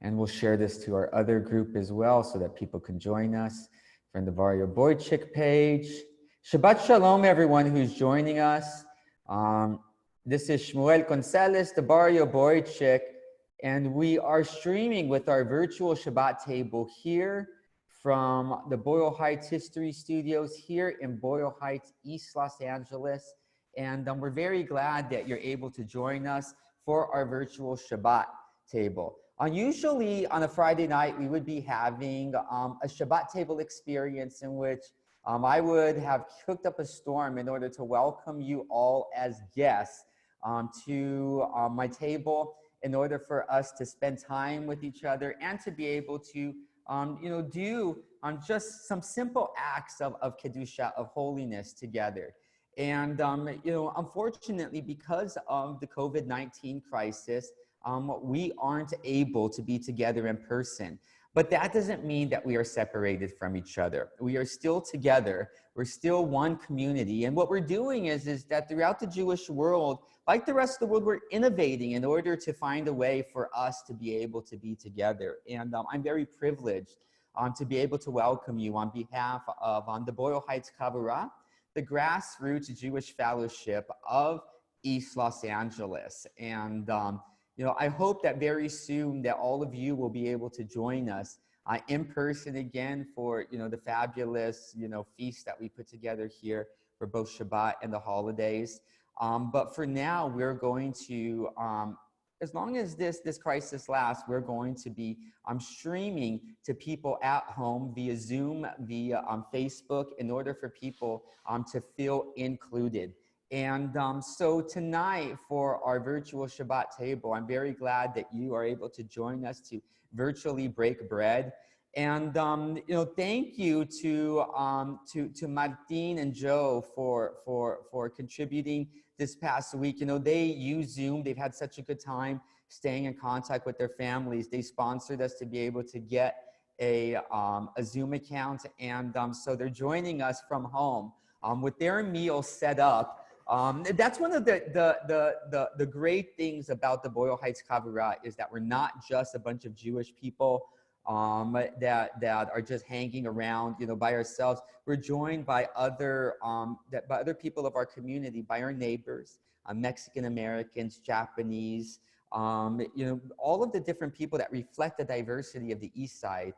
And we'll share this to our other group as well so that people can join us from the Barrio Boychik page. Shabbat Shalom, everyone who's joining us. This is Shmuel Gonzales, the Barrio Boychik, and we are streaming with our virtual Shabbat table here from the BOYLE Heights History Studios here in BOYLE Heights, East Los Angeles. And we're very glad that you're able to join us for our virtual Shabbat table. Usually on a Friday night, we would be having a Shabbat table experience in which I would have cooked up a storm in order to welcome you all as guests to my table in order for us to spend time with each other and to be able to do just some simple acts of Kedusha, of holiness together. And, unfortunately, because of the COVID-19 crisis, we aren't able to be together in person. But that doesn't mean that we are separated from each other. We are still together. We're still one community. And what we're doing is that throughout the Jewish world, like the rest of the world, we're innovating in order to find a way for us to be able to be together. And I'm very privileged to be able to welcome you on behalf of the BOYLE Heights CHAVURAH, the grassroots Jewish fellowship of East Los Angeles. And I hope that very soon that all of you will be able to join us in person again for, the fabulous, feast that we put together here for both Shabbat and the holidays. But for now, we're going to, as long as this crisis lasts, we're going to be streaming to people at home via Zoom, via Facebook, in order for people to feel included. And so tonight for our virtual Shabbat table, I'm very glad that you are able to join us to virtually break bread. And thank you to Martin and Joe for contributing this past week. They use Zoom. They've had such a good time staying in contact with their families. They sponsored us to be able to get a Zoom account, and so they're joining us from home with their meal set up. That's one of the great things about the BOYLE Heights CHAVURAH is that we're not just a bunch of Jewish people that are just hanging around, by ourselves. We're joined by other people of our community, by our neighbors, Mexican Americans, Japanese, all of the different people that reflect the diversity of the East Side.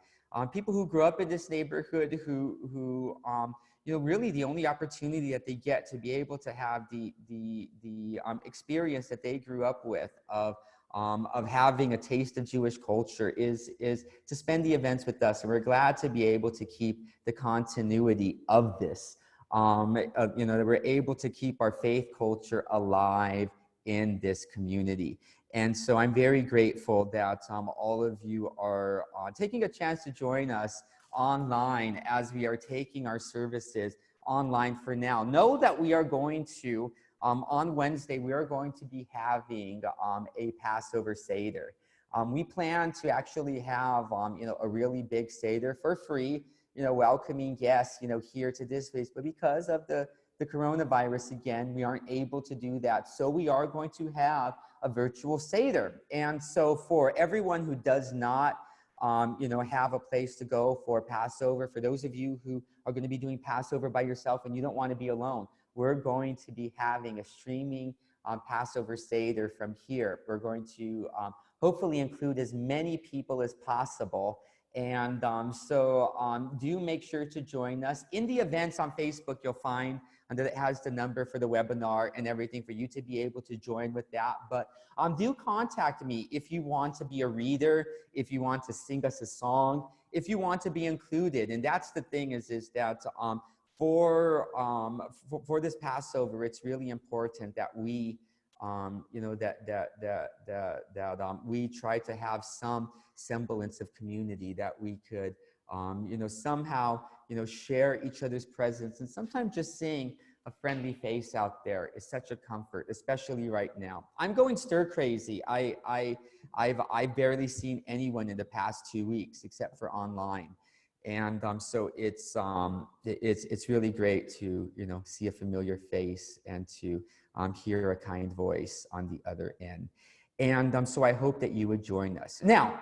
People who grew up in this neighborhood, who really the only opportunity that they get to be able to have the experience that they grew up with of having a taste of Jewish culture is to spend the events with us. And we're glad to be able to keep the continuity of this, that we're able to keep our faith culture alive in this community. And so I'm very grateful that all of you are taking a chance to join us online as we are taking our services online for now. Know that we are going to, on Wednesday, we are going to be having a Passover Seder. We plan to actually have, a really big Seder for free, welcoming guests, here to this place. But because of the coronavirus, again, we aren't able to do that. So we are going to have a virtual Seder. And so for everyone who does not have a place to go for Passover, for those of you who are going to be doing Passover by yourself and you don't want to be alone, we're going to be having a streaming Passover Seder from here. We're going to hopefully include as many people as possible. And so do make sure to join us. In the events on Facebook, you'll find that it has the number for the webinar and everything for you to be able to join with that. But do contact me if you want to be a reader, if you want to sing us a song, if you want to be included. And that's the thing is that for this Passover, it's really important that we we try to have some semblance of community, that we could somehow share each other's presence, and sometimes just seeing a friendly face out there is such a comfort, especially right now. I'm going stir crazy. I've barely seen anyone in the past 2 weeks except for online. And so it's really great to see a familiar face and to hear a kind voice on the other end. And so I hope that you would join us. Now,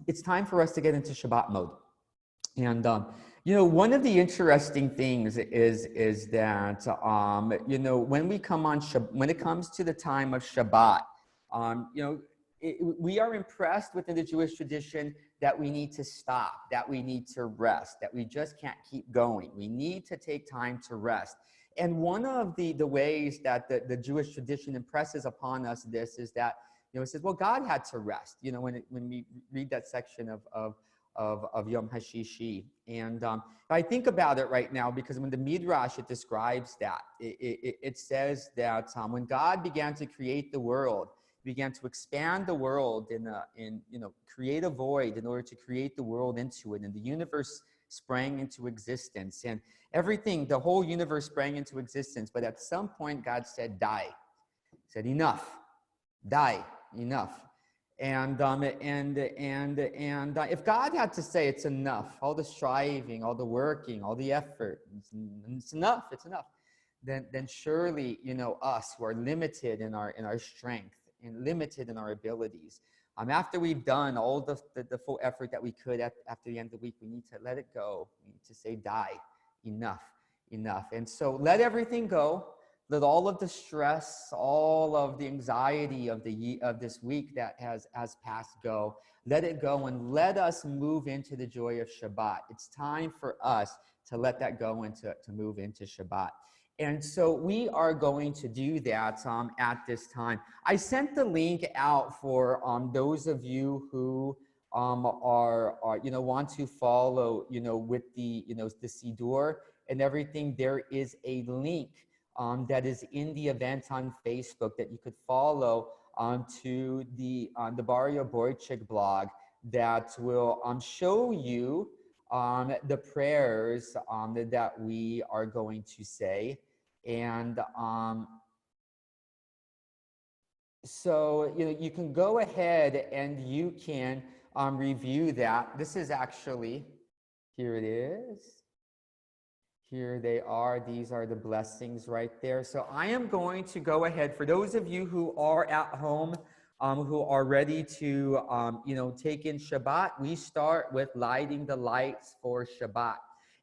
it's time for us to get into Shabbat mode. And, you know, one of the interesting things is that, you know, when we come on, when it comes to the time of Shabbat, you know, we are impressed within the Jewish tradition that we need to stop, that we need to rest, that we just can't keep going. We need to take time to rest. And one of the ways that the Jewish tradition impresses upon us this is that, you know, it says, well, God had to rest, you know, when we read that section of Yom HaShishi. And I think about it right now because when the Midrash, it describes that, it says that when God began to create the world, began to expand the world in you know, create a void in order to create the world into it, and the universe sprang into existence, and everything, the whole universe sprang into existence. But at some point, God said, die. He said, enough, die, enough. And if God had to say it's enough, all the striving, all the working, all the effort, it's enough, it's enough, then surely, you know, us who are limited in our strength and limited in our abilities, after we've done all the full effort that we could after the end of the week, we need to let it go. We need to say, die, enough, enough. And so let everything go. Let all of the stress, all of the anxiety of this week that has passed go. Let it go and let us move into the joy of Shabbat. It's time for us to let that go and to move into Shabbat. And so we are going to do that at this time. I sent the link out for those of you who are you know, want to follow, you know, with the, you know, the Siddur and everything. There is a link that is in the event on Facebook that you could follow to the Barrio Boychik blog that will show you the prayers that we are going to say. And so, you know, you can go ahead and you can review that. This is actually, here it is. Here they are. These are the blessings right there. So I am going to go ahead, for those of you who are at home, who are ready to, you know, take in Shabbat, we start with lighting the lights for Shabbat.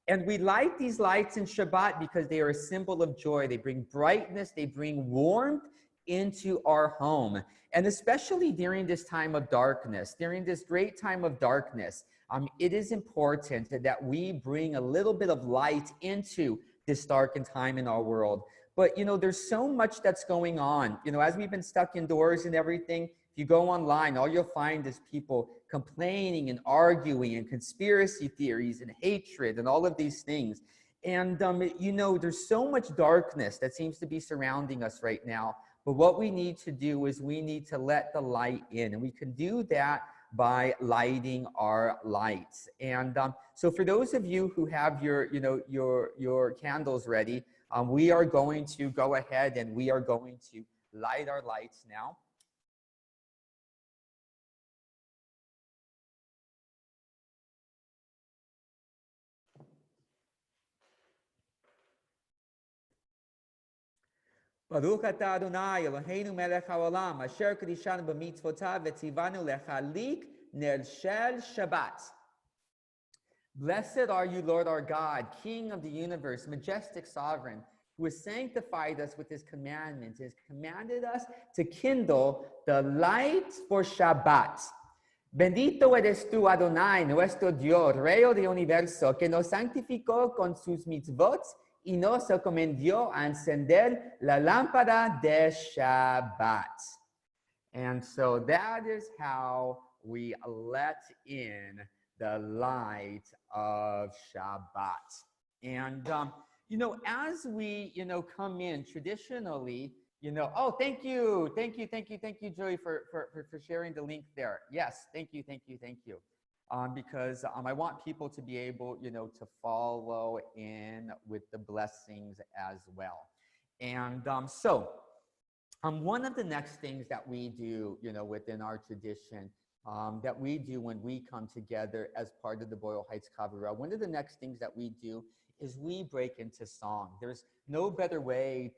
And we light these lights in Shabbat because they are a symbol of joy. They bring brightness, they bring warmth into our home. And especially during this time of darkness, during this great time of darkness, it is important that we bring a little bit of light into this darkened time in our world. But, you know, there's so much that's going on. You know, as we've been stuck indoors and everything, if you go online, all you'll find is people complaining and arguing and conspiracy theories and hatred and all of these things. And, you know, there's so much darkness that seems to be surrounding us right now. But what we need to do is we need to let the light in. And we can do that by lighting our lights. And so for those of you who have your, you know, your candles ready, we are going to go ahead and we are going to light our lights now. Baruch atah Adonai Eloheinu melech haolam asher kadishanu b'mitzvotav v'tzivanu lechalik ner shel Shabbat. Blessed are you, Lord our God, King of the universe, majestic sovereign, who has sanctified us with his commandments, has commanded us to kindle the light for Shabbat. Bendito eres tú, Adonai, nuestro Dios, Rey del universo, que nos santificó con sus mitzvot y nos encomendó a encender la lámpara de Shabbat. And so that is how we let in the light of Shabbat. And, you know, as we, you know, come in traditionally, you know, oh, thank you, Joey, for sharing the link there. Yes, thank you. Because I want people to be able, you know, to follow in with the blessings as well. And so one of the next things that we do, you know, within our tradition, that we do when we come together as part of the BOYLE Heights CHAVURAH, one of the next things that we do is we break into song. There's no better way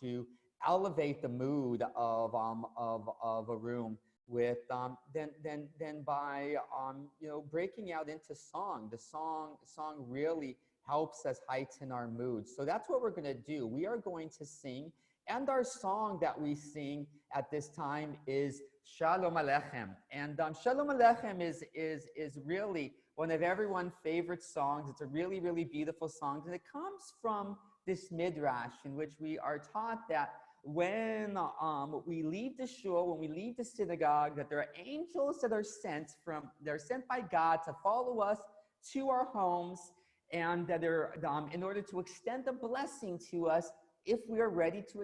to elevate the mood of a room with than by breaking out into song. The song really helps us heighten our mood. So that's what we're going to do. We are going to sing, and our song that we sing at this time is Shalom Alechem. And Shalom Alechem is really one of everyone's favorite songs. It's a really, really beautiful song, and it comes from this midrash in which we are taught that when we leave the shul, when we leave the synagogue, that there are angels that are sent by God to follow us to our homes, and that they're in order to extend a blessing to us if we are ready to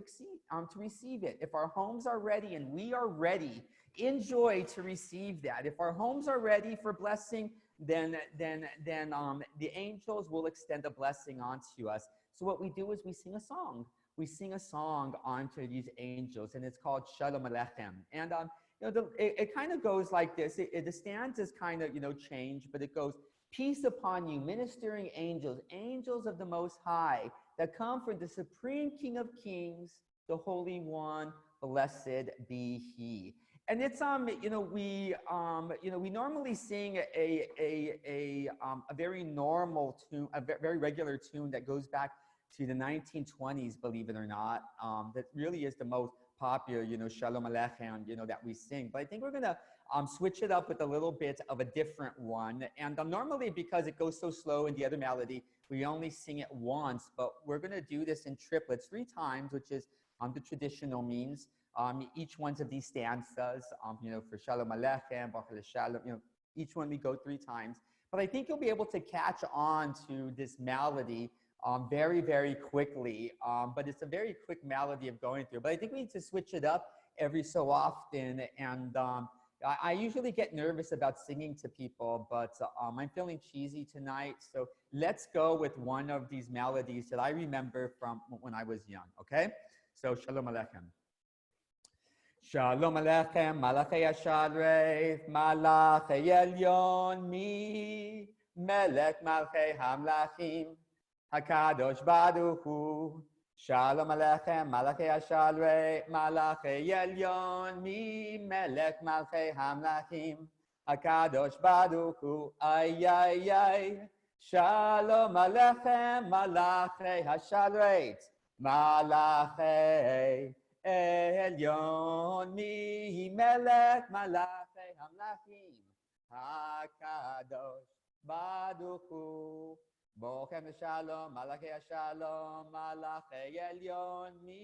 receive it. If our homes are ready and we are ready in joy to receive that, if our homes are ready for blessing, then the angels will extend a blessing onto us. So what we do is we sing a song. We sing a song onto these angels, and it's called Shalom Alechem. And it kind of goes like this. The stanzas kind of change, but it goes, peace upon you, ministering angels, angels of the Most High, that come from the Supreme King of Kings, the Holy One, blessed be He. And it's we normally sing a very normal tune, a very regular tune that goes back to the 1920s, believe it or not. That really is the most popular, Shalom Alechem, that we sing. But I think we're gonna switch it up with a little bit of a different one. And normally, because it goes so slow in the other melody, we only sing it once. But we're gonna do this in triplets 3 times, which is the traditional means. Each one of these stanzas, for Shalom Alechem, Shalom, each one we go 3 times. But I think you'll be able to catch on to this melody very, very quickly. But it's a very quick melody of going through. But I think we need to switch it up every so often. And I usually get nervous about singing to people, but I'm feeling cheesy tonight. So let's go with one of these melodies that I remember from when I was young, okay? So Shalom Alechem. Shalom Alechem, Malachei Hashareif, Malachei Elyon, Mi, Melech Malchei Hamlachim, HaKadosh Baruch Hu. Shalom Alechem, Malachei Hashareif, Malachei Elyon, Mi, Melech Malchei Hamlachim, HaKadosh Baruch Hu. Ay, ay, ay. Shalom Alechem, Malachei Hashareif, Malachei Elyon, mi melech malachei hamlachim, HaKadosh Baruch Hu. Bochem Shalom, Malachei Shalom, Malachei Elyon, mi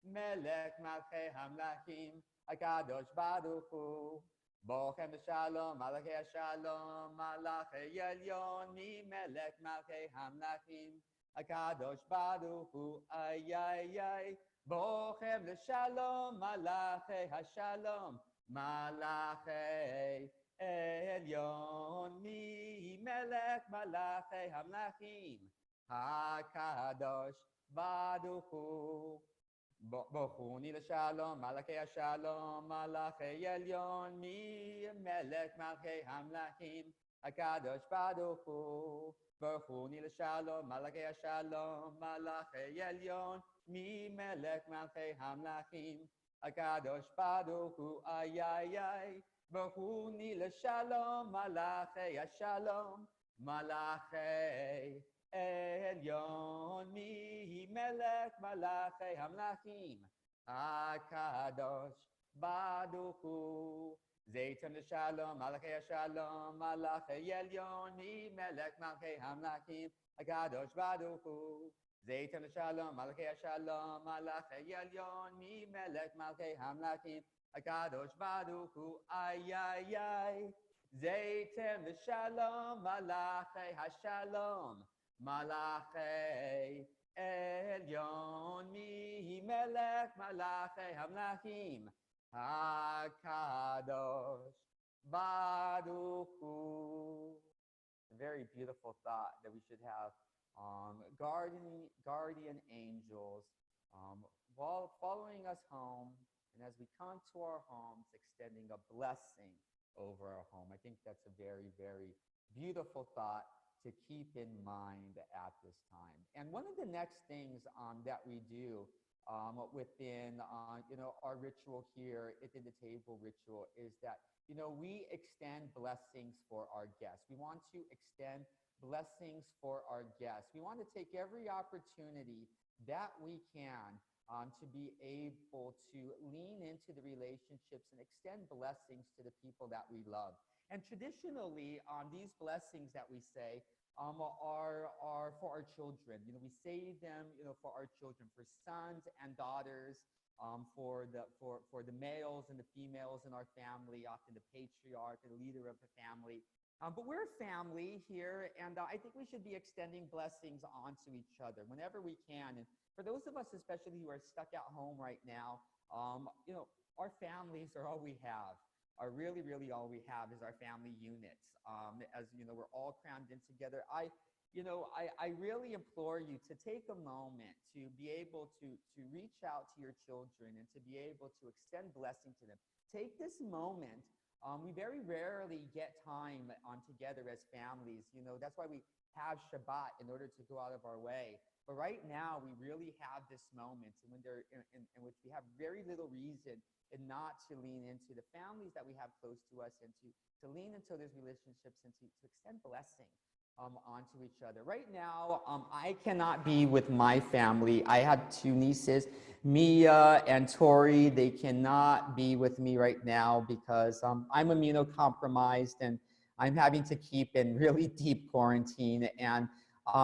melech malchei hamlachim, HaKadosh Baruch Hu. Bochem Shalom, Malachei Shalom, Malachei Elyon, mi melech malchei hamlachim, HaKadosh Baruch Hu. Ay, ay, ay. Bochem Shalom, Malachei Hashalom, Malachei Elyon, mi melech malachei hamlachim, HaKadosh Baruch Hu. Bochuni Shalom, Malachei Hashalom, Malachei Elyon, mi melech malchei hamlachim, HaKadosh Baruch Hu. Bochuni Shalom, Malachei Hashalom, Malachei Elyon, mi melech malchei hamlachim, HaKadosh Baruch Hu. Ay, ay, ay. Bochuni Shalom, Malachei Hashalom, Malachei Elyon, mi melech malachei hamlachim, HaKadosh Baruch Hu. Zeitem Shalom, Malachei Shalom, Malachei Elyon, mi melech malchei hamlachim, HaKadosh Baruch Hu. Zeitem Shalom, Malachei Shalom, Malachei Elyon, mi melech malchei hamlachim, HaKadosh Baruch Hu. Ay, ay, ay. Zeitem Shalom, Malachei Hashalom, Malachei Elyon, mi melech malachei hamlachim, HaKadosh Baruch Hu. A very beautiful thought that we should have guardian angels while following us home, and as we come to our homes, extending a blessing over our home. I think that's a very, very beautiful thought to keep in mind at this time. And one of the next things that we do within, our ritual here within the table ritual is that, we extend blessings for our guests. We want to extend blessings for our guests. We want to take every opportunity that we can to be able to lean into the relationships and extend blessings to the people that we love. And traditionally, these blessings that we say are for our children. We say them, for our children, for sons and daughters, for the males and the females in our family, often the patriarch, the leader of the family. But we're a family here, and I think we should be extending blessings onto each other whenever we can. And for those of us, especially who are stuck at home right now, our families are all we have. Are really, really all we have is our family units. As we're all crammed in together. I really implore you to take a moment to be able to reach out to your children and to be able to extend blessing to them. Take this moment. We very rarely get time together as families. That's why we have Shabbat in order to go out of our way. But right now, we really have this moment in which we have very little reason and not to lean into the families that we have close to us and to lean into those relationships and to extend blessing onto each other. Right now, I cannot be with my family. I have two nieces, Mia and Tori. They cannot be with me right now because I'm immunocompromised and I'm having to keep in really deep quarantine. And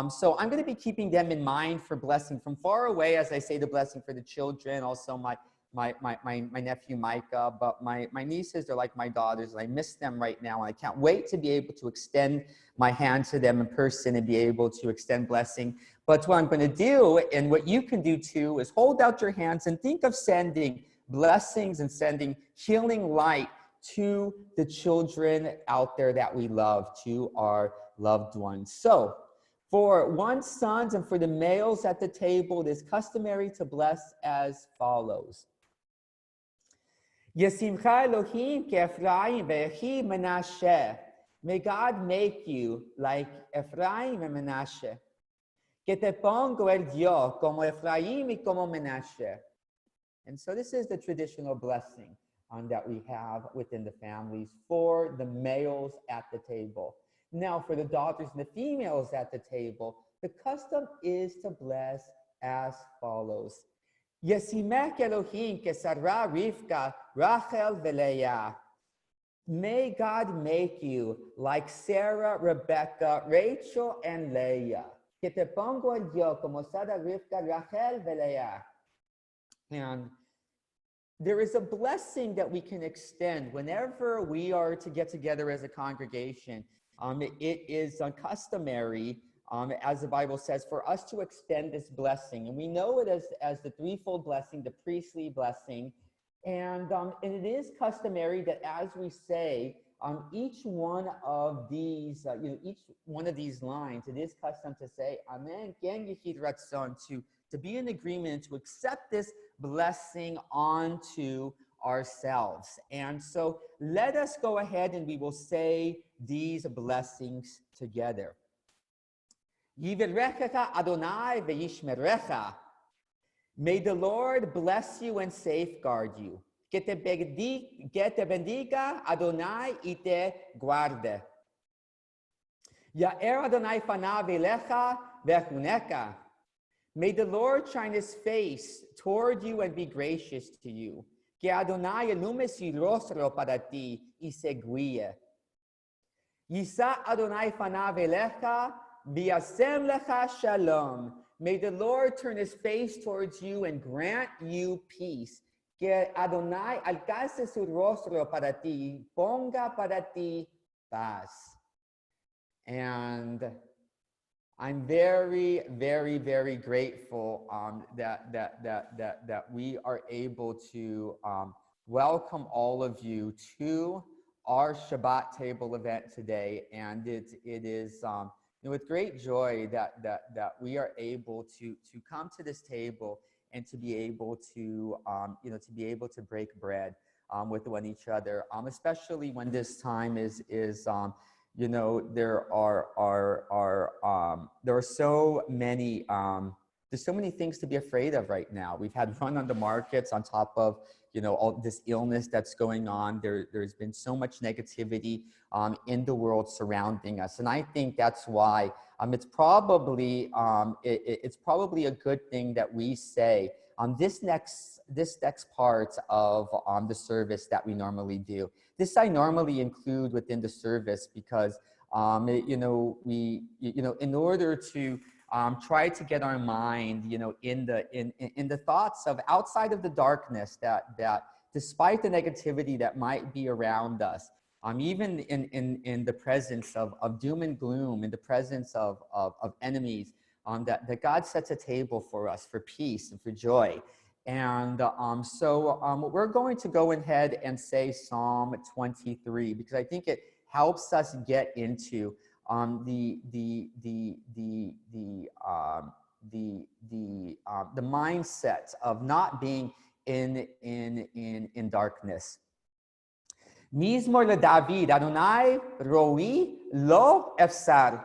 so I'm going to be keeping them in mind for blessing from far away, as I say the blessing for the children, also my nephew Micah, but my nieces are like my daughters, and I miss them right now, and I can't wait to be able to extend my hand to them in person and be able to extend blessing. But what I'm going to do, and what you can do too, is hold out your hands and think of sending blessings and sending healing light to the children out there that we love, to our loved ones. So, for one's sons and for the males at the table, it is customary to bless as follows. Yesimcha Elohim ke'Ephraim ve'echi Menashe. May God make you like Ephraim and Menashe. Que te pongo el Dios como Ephraim y como Menashe. And so this is the traditional blessing that we have within the families for the males at the table. Now, for the daughters and the females at the table, the custom is to bless as follows. Yesimech Elohim kesarra Rivka Rachel veleah. May God make you like Sarah, Rebecca, Rachel, and Leah. Que te pongo el Dios como Sarah, Rivka, Rachel veleah. And there is a blessing that we can extend whenever we are to get together as a congregation. It is customary, as the Bible says, for us to extend this blessing. And we know it as the threefold blessing, the priestly blessing. And it is customary that as we say each one of these, each one of these lines, it is custom to say, Amen, Gen Yehid Ratzon, to be in agreement, to accept this blessing onto ourselves. And so let us go ahead and we will say these blessings together. Yivirecha Adonai ve'yishmerecha. May the Lord bless you and safeguard you. Que te bendiga Adonai y te guarde. Ya'er Adonai fanav elecha ve'chuneka. May the Lord shine his face toward you and be gracious to you. Que Adonai illume su rostro para ti y se guíe. Yisa Adonai fanav elecha v'yasem lecha shalom. May the Lord turn his face towards you and grant you peace. Que Adonai alcance su rostro para ti, ponga para ti paz. And I'm very, very, very grateful that we are able to welcome all of you to our Shabbat table event today. And it is with great joy that we are able to come to this table and to be able to break bread with one each other, especially when this time is there are so many there's so many things to be afraid of right now. We've had run on the markets on top of, all this illness that's going on. There's been so much negativity in the world surrounding us. And I think that's why it's probably a good thing that we say this next part of the service that we normally do. This I normally include within the service because in order to try to get our mind, in the thoughts of outside of the darkness that despite the negativity that might be around us, even in the presence of doom and gloom, in the presence of enemies, that God sets a table for us for peace and for joy. And so we're going to go ahead and say Psalm 23 because I think it helps us get into the mindset of not being in darkness. Mizmor LeDavid, Adonai Roi Lo Efsar.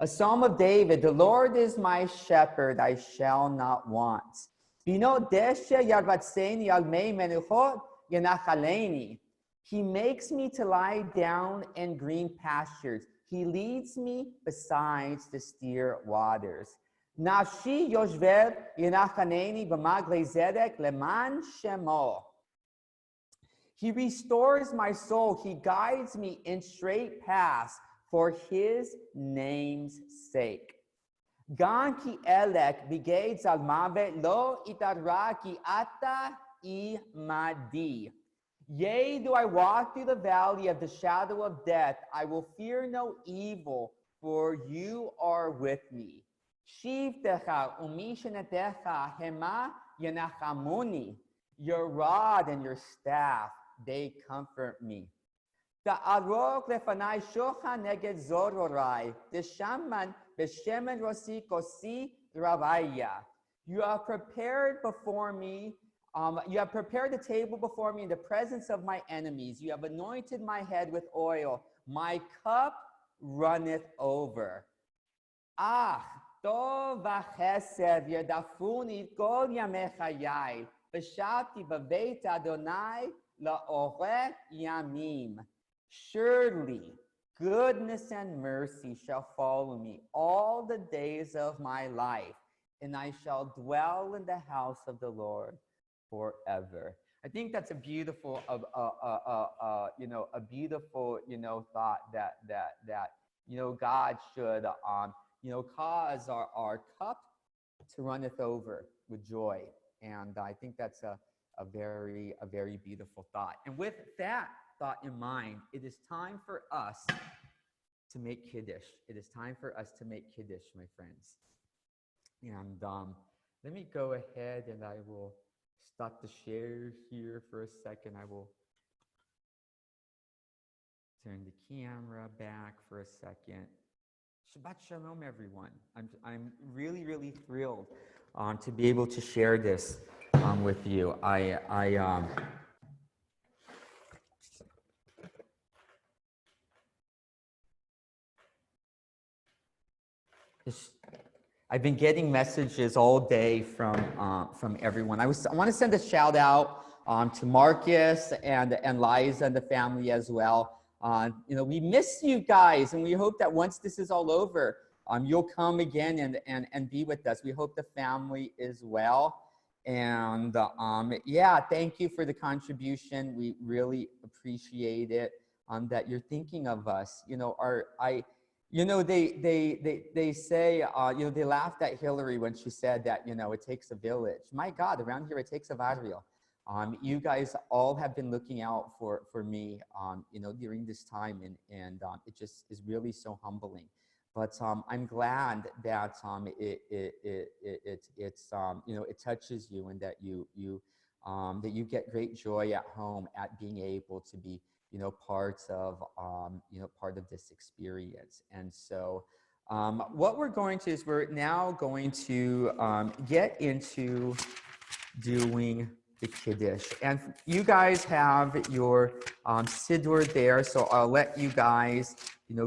A psalm of David, the Lord is my shepherd, I shall not want. Bino deshe yarvatseni al mei menuchot yenachaleni. He makes me to lie down in green pastures. He leads me beside the still waters. Nafshi yoshver yenachaneni b'maglei zedek leman shemo. He restores my soul. He guides me in straight paths for his name's sake. Gan ki elek bigades al mavet lo itarra ki ata imadi. Yea, do I walk through the valley of the shadow of death, I will fear no evil, for you are with me. Shivtecha umishanetecha hema yenachamuni. Your rod and your staff, they comfort me. Ta'arok lefanai shocha neged zororai, deshaman beshemen rosi kosi ravaya. You have prepared before me. You have prepared the table before me in the presence of my enemies. You have anointed my head with oil. My cup runneth over. Ah, tov v'chesed yadafuni kol yamei chayai. V'shavti b'beit Adonai la'orech yamim. Surely goodness and mercy shall follow me all the days of my life, and I shall dwell in the house of the Lord forever. I think that's a beautiful, a beautiful, thought that God should, cause our cup to runneth over with joy, and I think that's a very beautiful thought. And with that thought in mind, it is time for us to make Kiddush. It is time for us to make Kiddush, my friends. And let me go ahead and I will stop the share here for a second. I will turn the camera back for a second. Shabbat Shalom, everyone. I'm really thrilled to be able to share this with you. I've been getting messages all day from everyone. I want to send a shout out to Marcus and Liza and the family as well. We miss you guys, and we hope that once this is all over, you'll come again and be with us. We hope the family is well. And yeah, thank you for the contribution. We really appreciate it. That you're thinking of us. They say, they laughed at Hillary when she said that, it takes a village. My God, around here, it takes a barrio. You guys all have been looking out for me, during this time, and it just is really so humbling. But I'm glad that it touches you, and that you get great joy at home at being able to be part of this experience. And so what we're going to is we're now going to get into doing the Kiddush. And you guys have your Siddur there, so I'll let you guys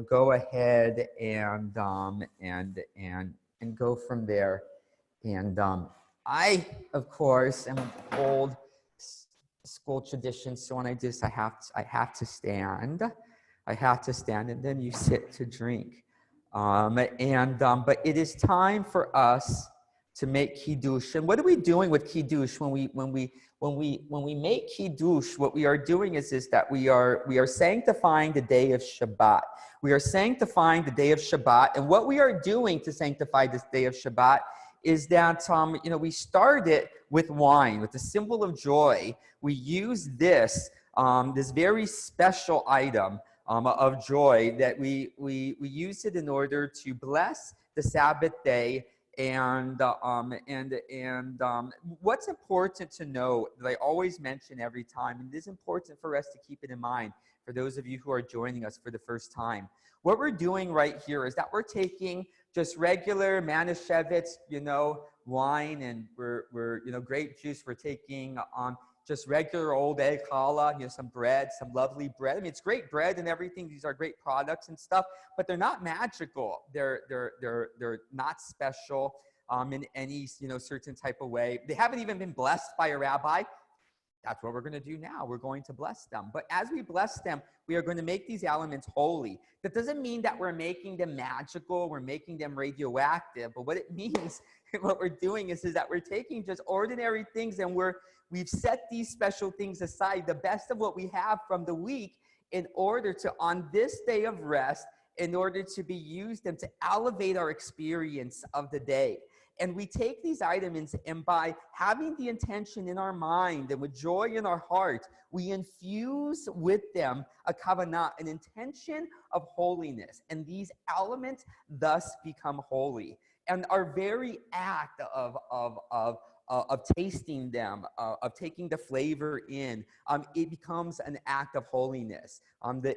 go ahead and go from there. And I, of course, am an old school tradition. So when I do this, I have to stand. I have to stand, and then you sit to drink. But it is time for us to make Kiddush. And what are we doing with Kiddush when we make Kiddush? What we are doing is that we are sanctifying the day of Shabbat. We are sanctifying the day of Shabbat, and what we are doing to sanctify this day of Shabbat is that we started with wine, with the symbol of joy. We use this very special item of joy, that we use it in order to bless the Sabbath day. And what's important to know, that I always mention every time, and it is important for us to keep it in mind for those of you who are joining us for the first time. What we're doing right here is that we're taking just regular Manischewitz, wine, and we're grape juice. We're taking just regular old egg challah, some bread, some lovely bread. I mean, it's great bread and everything. These are great products and stuff, but they're not magical. They're not special in any certain type of way. They haven't even been blessed by a rabbi. That's what we're going to do now. We're going to bless them. But as we bless them, we are going to make these elements holy. That doesn't mean that we're making them magical, we're making them radioactive. But what it means, what we're doing is that we're taking just ordinary things, and we've set these special things aside, the best of what we have from the week, in order to, on this day of rest, in order to be used and to elevate our experience of the day. And we take these items, and by having the intention in our mind and with joy in our heart, we infuse with them a kavanah, an intention of holiness. And these elements thus become holy. And our very act of tasting them, of taking the flavor in, it becomes an act of holiness.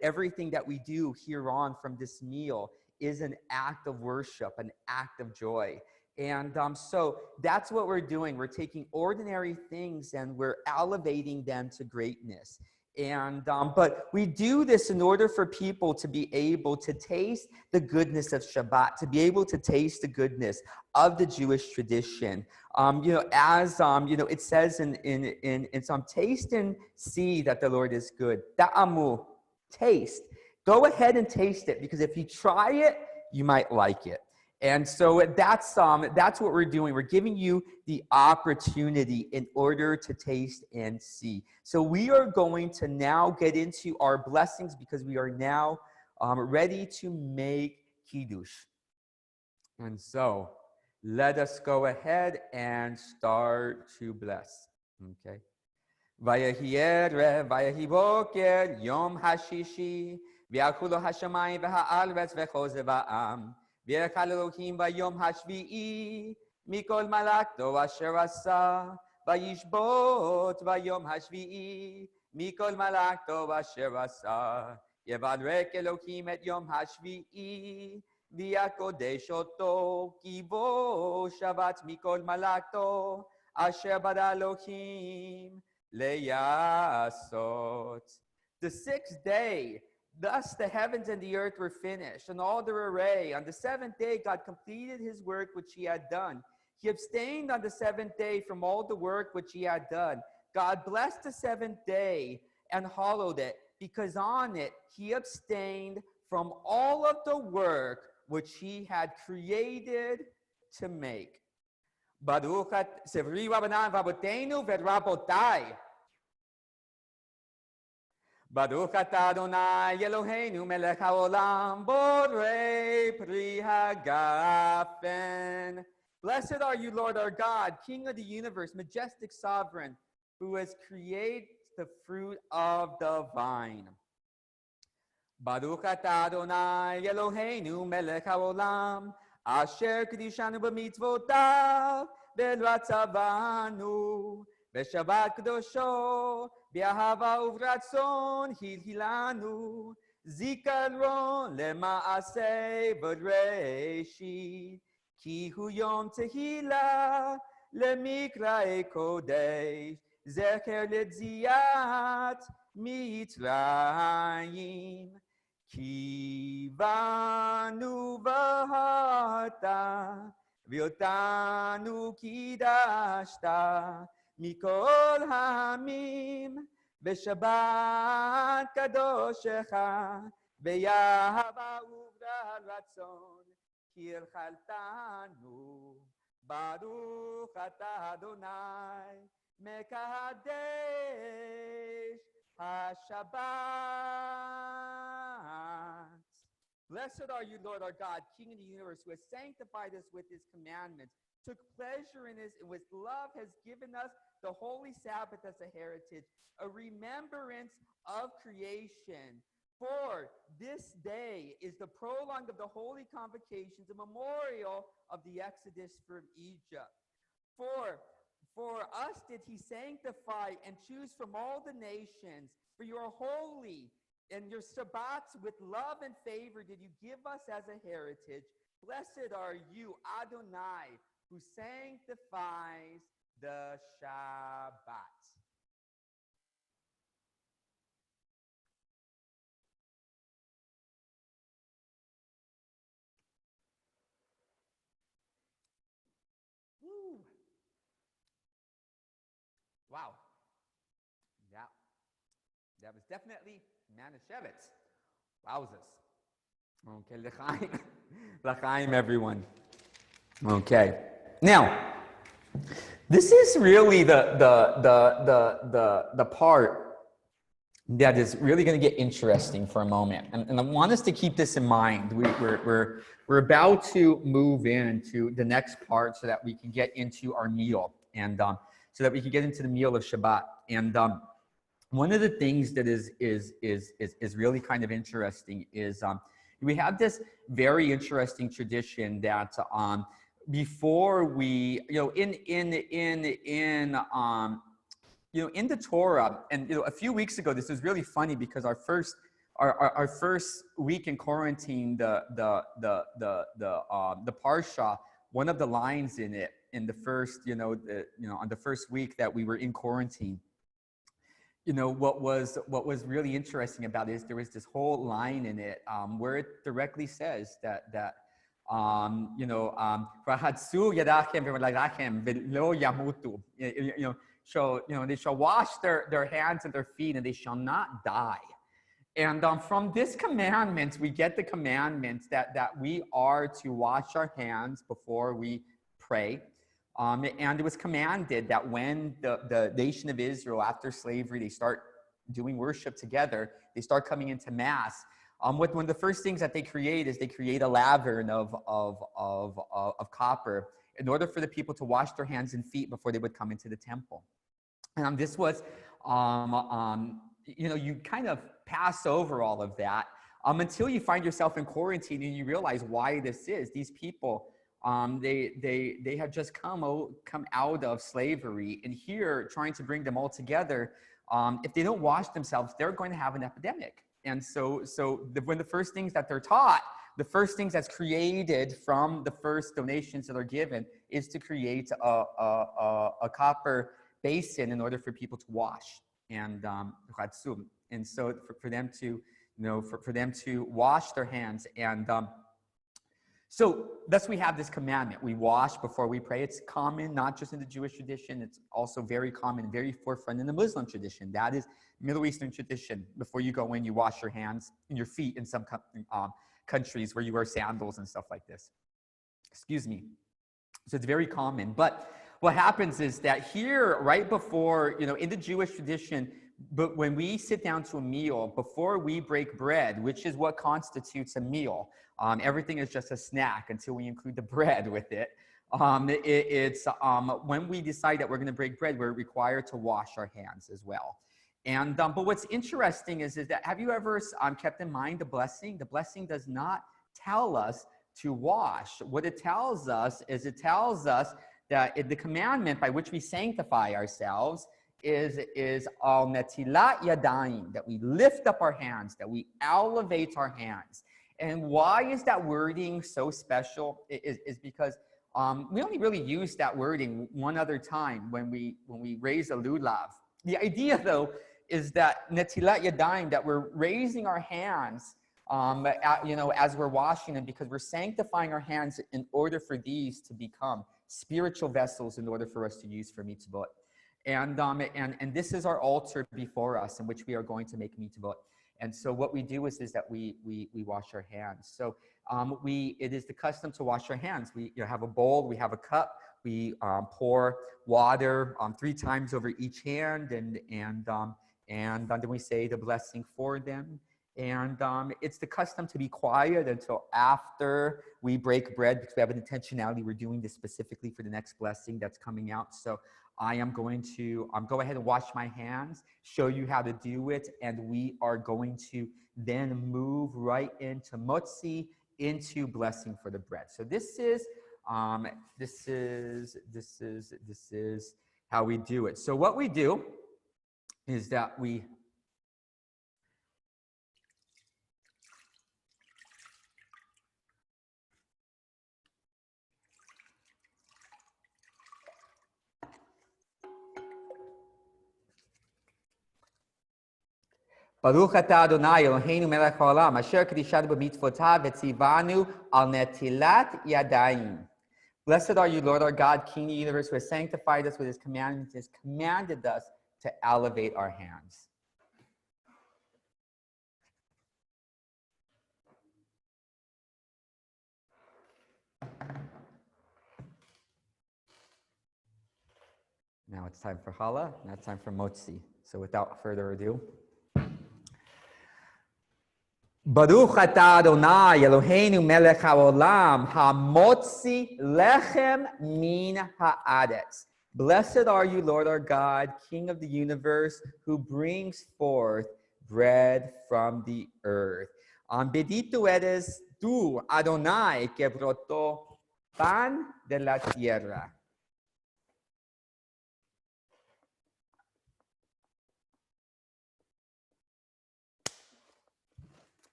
Everything that we do here on from this meal is an act of worship, an act of joy. And so that's what we're doing. We're taking ordinary things and we're elevating them to greatness. And but we do this in order for people to be able to taste the goodness of Shabbat, to be able to taste the goodness of the Jewish tradition. It says in some, taste and see that the Lord is good. Ta'amu, taste. Go ahead and taste it, because if you try it, you might like it. And so that's what we're doing. We're giving you the opportunity in order to taste and see. So we are going to now get into our blessings, because we are now ready to make Kiddush. And so let us go ahead and start to bless. Okay. Vayahi erev, vayahi boker, yom hashishi, v'yachulu hashamayim v'ha'aretz v'choze va'am. V'yelech Elohim v'yom hashvi'i mikol malakto asher asa v'yishbot v'yom hashvi'i mikol malakto asher asa yevarek Elohim et yom hashvi'i v'yakodesh oto ki bo shavat mikol malakto asher bara Elohim leyasot. The sixth day, thus the heavens and the earth were finished, and all their array. On the seventh day, God completed his work which he had done. He abstained on the seventh day from all the work which he had done. God blessed the seventh day and hallowed it, because on it he abstained from all of the work which he had created to make. Baruch Sevri Rabbanan Rabotenu Vedrabotai. Baruch atah Adonai Eloheinu melech haolam borei pri hagafen. Blessed are you, Lord our God, King of the universe, majestic sovereign, who has created the fruit of the vine. Baruch atah Adonai Eloheinu melech haolam asher kedishanu b'mitzvotav v'ratzavanu v'shabbat kedosho B'ahava uvratzon hilhilanu, zikaron lema'aseh v'reshit, ki hu yom tehila lemikra'e kodesh, zecher letziyat mitzrayim, ki vanu v'harta ואותנו קידשת מכל העמים, בשבת קדושך, באהבה וברצון, כי הנחלתנו. ברוך אתה אדוני, מקדש השבת. Blessed are you, Lord our God, King of the universe, who has sanctified us with his commandments, took pleasure in us, and with love has given us the holy Sabbath as a heritage, a remembrance of creation. For this day is the prologue of the holy convocations, a memorial of the exodus from Egypt. For us did he sanctify and choose from all the nations, for you are holy, and your Shabbats with love and favor did you give us as a heritage. Blessed are you, Adonai, who sanctifies the Shabbat. Woo. Wow. Yeah. That was definitely Manischewitz. Wowzers. Okay, l'chaim. L'chaim, everyone. Okay. Now, this is really the part that is really going to get interesting for a moment, and I want us to keep this in mind. We're about to move into the next part so that we can get into our meal, and so that we can get into the meal of Shabbat. And one of the things that is really kind of interesting is we have this very interesting tradition that before we, in the Torah, and a few weeks ago, this was really funny because our first week in quarantine, the parsha, one of the lines in it, in the first, on the first week that we were in quarantine, what was really interesting about it is there was this whole line in it where it directly says that so they shall wash their hands and their feet, and they shall not die. And from this commandment, we get the commandment that we are to wash our hands before we pray. And it was commanded that when the nation of Israel, after slavery, they start doing worship together, they start coming into Mass. One of the first things that they create is they create a lavern of copper in order for the people to wash their hands and feet before they would come into the temple. And this was, you kind of pass over all of that until you find yourself in quarantine and you realize why this is. These people, they have just come out of slavery, and here trying to bring them all together. If they don't wash themselves, they're going to have an epidemic. And so when the first things that they're taught, the first things that's created from the first donations that are given is to create a copper basin in order for people to wash, and so for them to for them to wash their hands. And so thus we have this commandment: we wash before we pray. It's common not just in the Jewish tradition, it's also very common, very forefront in the Muslim tradition. That is Middle Eastern tradition. Before you go in, you wash your hands and your feet in some countries where you wear sandals and stuff like this. Excuse me. So it's very common. But what happens is that here, right before, in the Jewish tradition, but when we sit down to a meal, before we break bread, which is what constitutes a meal, everything is just a snack until we include the bread with it. It's when we decide that we're going to break bread, we're required to wash our hands as well. And but what's interesting is that, have you ever kept in mind the blessing? The blessing does not tell us to wash. What it tells us is that the commandment by which we sanctify ourselves is al netilat yadayim, that we lift up our hands, that we elevate our hands. And why is that wording so special? Is because we only really use that wording one other time when we raise a lulav. The idea, though, is that netilat yadayim, that we're raising our hands as we're washing them, because we're sanctifying our hands in order for these to become spiritual vessels in order for us to use for mitzvot. And this is our altar before us in which we are going to make mitzvot. And so what we do is that we wash our hands. So it is the custom to wash our hands. We have a bowl, we have a cup, we pour water 3 times over each hand, and then we say the blessing for them. And it's the custom to be quiet until after we break bread, because we have an intentionality. We're doing this specifically for the next blessing that's coming out. So I am going to go ahead and wash my hands, show you how to do it, and we are going to then move right into motzi, into blessing for the bread. So this is how we do it. So what we do is that we Baruch atah Adonai Eloheinu melech haolam asher kedishanu b'mitzvotav v'tzivanu al netilat yadayim. Blessed are you, Lord our God, King of the universe, who has sanctified us with his commandments, has commanded us to elevate our hands. Now it's time for challah. Now it's time for motzi. So without further ado, Baruch atah Adonai Eloheinu melech haolam hamotzi lechem min haaretz. Blessed are you, Lord our God, King of the universe, who brings forth bread from the earth. Bendito eres tú, Adonai, que brotó pan de la tierra.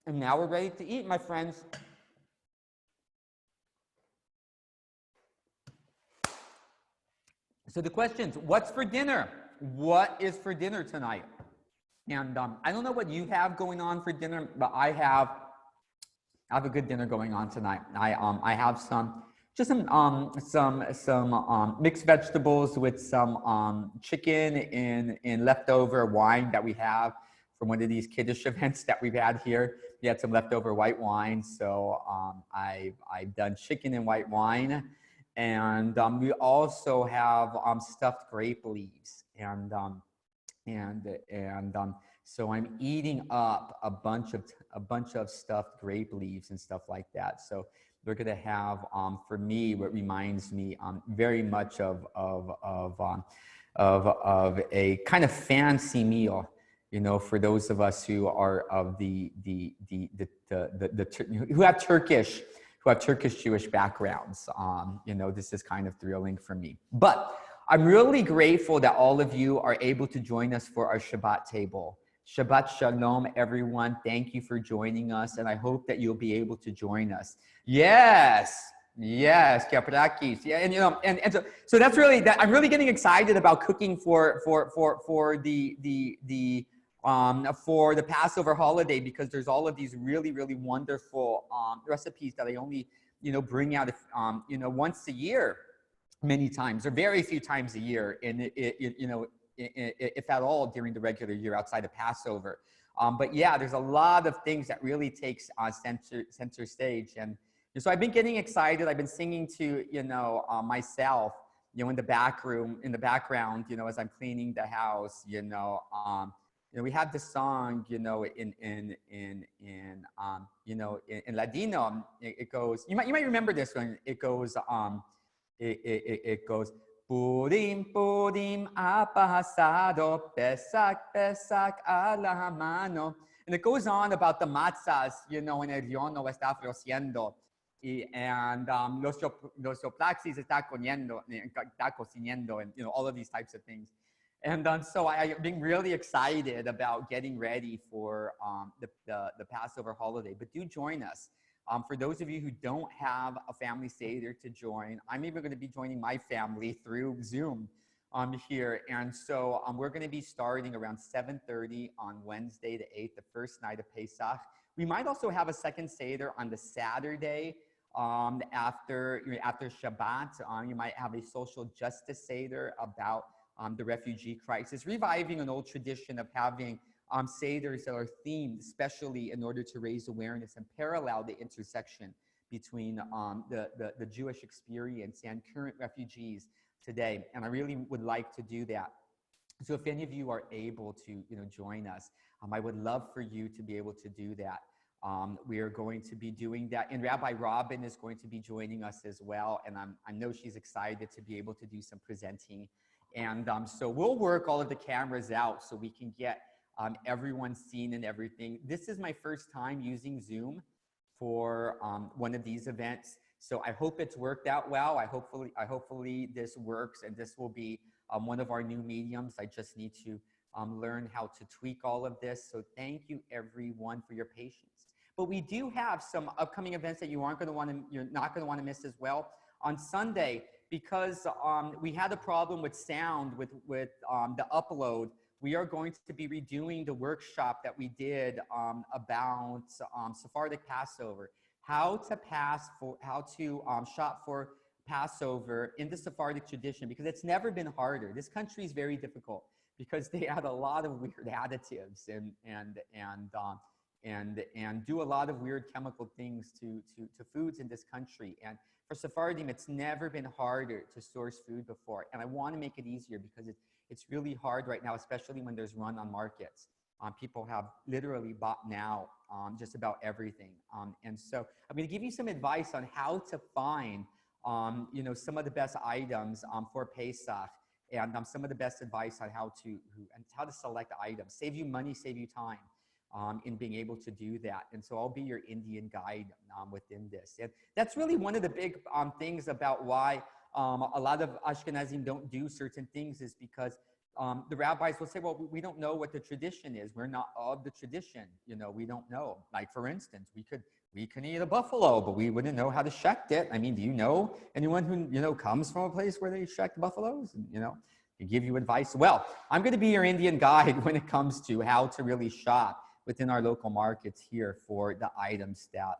And now we're ready to eat, my friends. So the questions, what's for dinner? What is for dinner tonight? And I don't know what you have going on for dinner, but I have a good dinner going on tonight. I have some mixed vegetables with some chicken in leftover wine that we have from one of these Kiddush events that we've had here. We had some leftover white wine, so I've done chicken and white wine, and we also have stuffed grape leaves, and so I'm eating up a bunch of stuffed grape leaves and stuff like that. So we're gonna have for me what reminds me very much of a kind of fancy meal. You know, for those of us who are of who have Turkish Jewish backgrounds, you know, this is kind of thrilling for me. But I'm really grateful that all of you are able to join us for our Shabbat table. Shabbat Shalom, everyone. Thank you for joining us, and I hope that you'll be able to join us. Yes, Kaprakis. Yeah, and you know, and so that's really that. I'm really getting excited about cooking for the Passover holiday, because there's all of these really wonderful recipes that I only bring out once a year, many times, or very few times a year, and if at all during the regular year outside of Passover. But yeah, there's a lot of things that really takes center stage, and so I've been getting excited. I've been singing to myself, in the background, as I'm cleaning the house, we have this song, in Ladino. It goes. You might remember this one. It goes. It goes. Purim, Purim, apahasado, Pesach, Pesach, a la mano. And it goes on about the matzahs, en el horno está flociendo. And los soplaxis está cocinando, and all of these types of things. And so I've been really excited about getting ready for the Passover holiday. But do join us. For those of you who don't have a family Seder to join, I'm even going to be joining my family through Zoom here. And so we're going to be starting around 7:30 on Wednesday the 8th, the first night of Pesach. We might also have a second Seder on the Saturday after Shabbat. You might have a social justice Seder about the refugee crisis, reviving an old tradition of having Seders that are themed, especially in order to raise awareness and parallel the intersection between the Jewish experience and current refugees today. And I really would like to do that. So if any of you are able to join us, I would love for you to be able to do that. We are going to be doing that. And Rabbi Robin is going to be joining us as well. And I know she's excited to be able to do some presenting. And so we'll work all of the cameras out so we can get everyone seen and everything. This is my first time using Zoom for one of these events. So I hope it's worked out well. I hopefully this works, and this will be one of our new mediums. I just need to learn how to tweak all of this. So thank you everyone for your patience. But we do have some upcoming events that you're not going to want to miss as well. On Sunday, because we had a problem with sound with the upload, we are going to be redoing the workshop that we did about Sephardic Passover, how to shop for Passover in the Sephardic tradition, because it's never been harder. This country is very difficult because they add a lot of weird additives and do a lot of weird chemical things to foods in this country. And for Sephardim, it's never been harder to source food before. And I want to make it easier because it's really hard right now, especially when there's run on markets. People have literally bought now just about everything. And so I'm going to give you some advice on how to find some of the best items for Pesach, and some of the best advice on how to select items. Save you money, save you time in being able to do that. And so I'll be your Indian guide within this. And that's really one of the big things about why a lot of Ashkenazim don't do certain things, is because the rabbis will say, well, we don't know what the tradition is. We're not of the tradition. We don't know. Like, for instance, we can eat a buffalo, but we wouldn't know how to shecht it. I mean, do you know anyone who comes from a place where they shecht buffaloes? To give you advice. Well, I'm going to be your Indian guide when it comes to how to really shop within our local markets here for the items that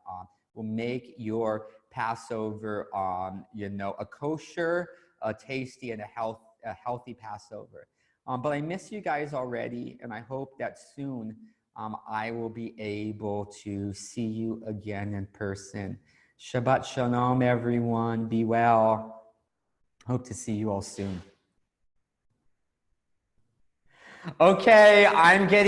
will make your Passover, a kosher, a tasty, and a healthy Passover. But I miss you guys already, and I hope that soon I will be able to see you again in person. Shabbat Shalom, everyone. Be well. Hope to see you all soon. Okay, I'm getting